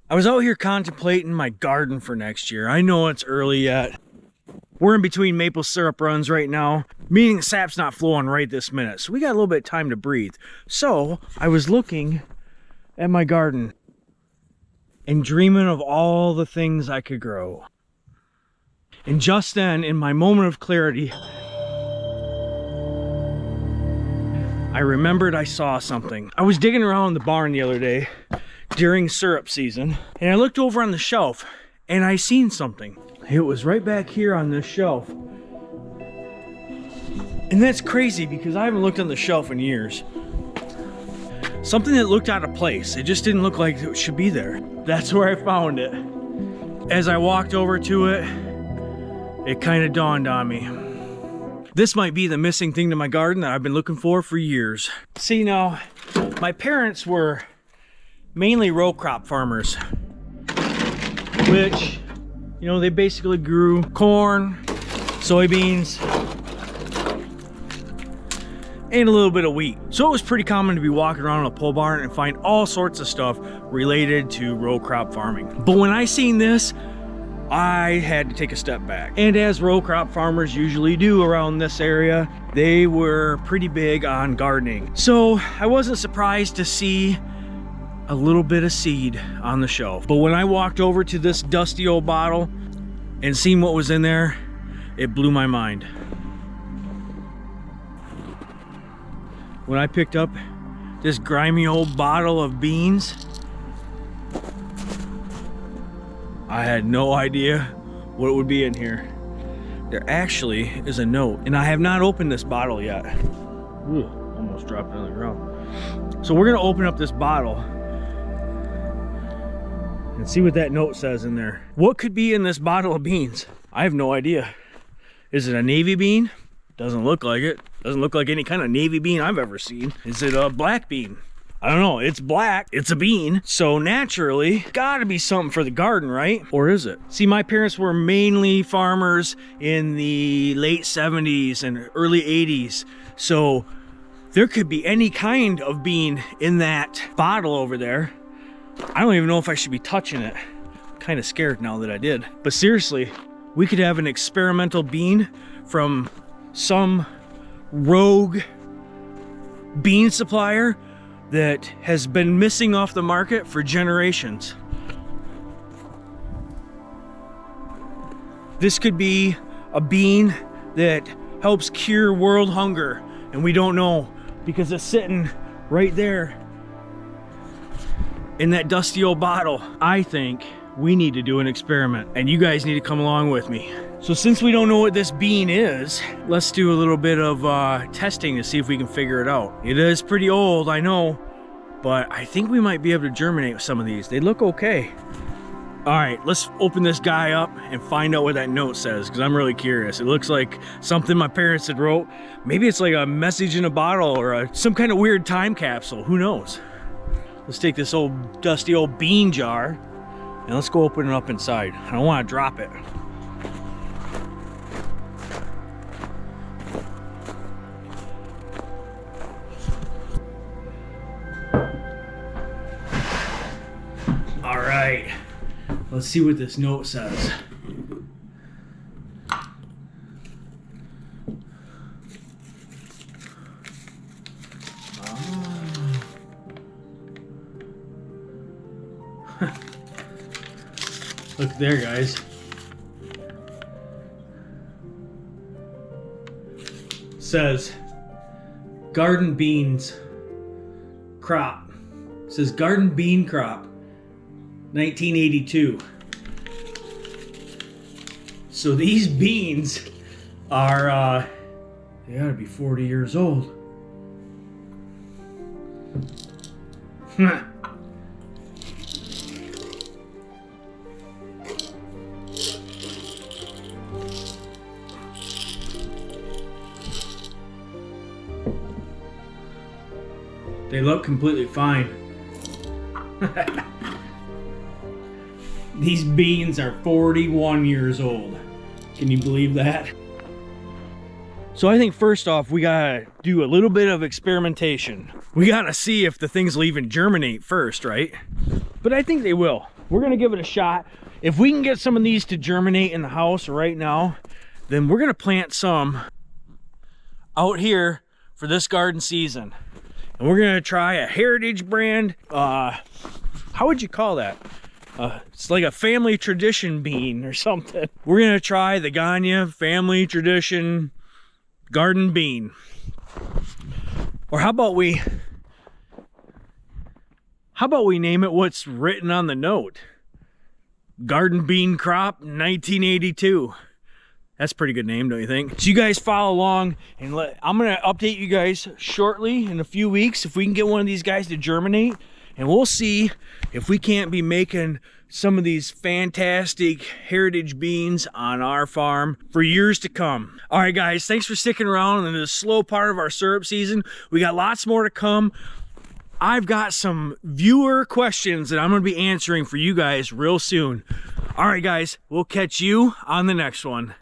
I was out here contemplating my garden for next year. I know it's early yet. We're in between maple syrup runs right now, meaning the sap's not flowing right this minute. So we got a little bit of time to breathe. So I was looking at my garden and dreaming of all the things I could grow. And just then, in my moment of clarity, I remembered I saw something. I was digging around the barn the other day during syrup season, and I looked over on the shelf and I seen something. It was right back here on this shelf. And that's crazy because I haven't looked on the shelf in years. Something that looked out of place. It just didn't look like it should be there. That's where I found it. As I walked over to it, it kind of dawned on me. This might be the missing thing to my garden that I've been looking for years. See, now, my parents were mainly row crop farmers, which, you know, they basically grew corn, soybeans, and a little bit of wheat. So it was pretty common to be walking around in a pole barn and find all sorts of stuff related to row crop farming. But when I seen this, I had to take a step back. And as row crop farmers usually do around this area, they were pretty big on gardening. So I wasn't surprised to see a little bit of seed on the shelf. But when I walked over to this dusty old bottle and seen what was in there, it blew my mind. When I picked up this grimy old bottle of beans, I had no idea what would be in here. There actually is a note, and I have not opened this bottle yet. Ooh, almost dropped it on the ground. So we're gonna open up this bottle and see what that note says in there. What could be in this bottle of beans? I have no idea. Is it a navy bean? Doesn't look like it. Doesn't look like any kind of navy bean I've ever seen. Is it a black bean? I don't know, it's black, it's a bean, so naturally, gotta be something for the garden, right? Or is it? See, my parents were mainly farmers in the late 70s and early 80s, so there could be any kind of bean in that bottle over there. I don't even know if I should be touching it. I'm kind of scared now that I did. But seriously, we could have an experimental bean from some rogue bean supplier that has been missing off the market for generations. This could be a bean that helps cure world hunger, and we don't know because it's sitting right there in that dusty old bottle. I think we need to do an experiment, and you guys need to come along with me. So since we don't know what this bean is, let's do a little bit of testing to see if we can figure it out. It is pretty old, I know, but I think we might be able to germinate some of these. They look okay. All right, let's open this guy up and find out what that note says, because I'm really curious. It looks like something my parents had wrote. Maybe it's like a message in a bottle or some kind of weird time capsule. Who knows? Let's take this old dusty old bean jar and let's go open it up inside. I don't want to drop it. All right, let's see what this note says. Look there, guys. It says garden beans crop. It says garden bean crop 1982. So these beans are they gotta be 40 years old. They look completely fine. These beans are 41 years old. Can you believe that? So I think first off, we gotta do a little bit of experimentation. We gotta see if the things will even germinate first, right? But I think they will. we're gonna give it a shot. If we can get some of these to germinate in the house right now, then we're gonna plant some out here for this garden season. And we're gonna try a heritage brand, how would you call that? It's like a family tradition bean or something. We're gonna try the Gagne family tradition garden bean. Or how about we name it what's written on the note? Garden bean crop 1982. That's a pretty good name, don't you think? So you guys follow along, and I'm gonna update you guys shortly in a few weeks if we can get one of these guys to germinate, and we'll see if we can't be making some of these fantastic heritage beans on our farm for years to come. All right, guys, thanks for sticking around in the slow part of our syrup season. We got lots more to come. I've got some viewer questions that I'm gonna be answering for you guys real soon. All right, guys, we'll catch you on the next one.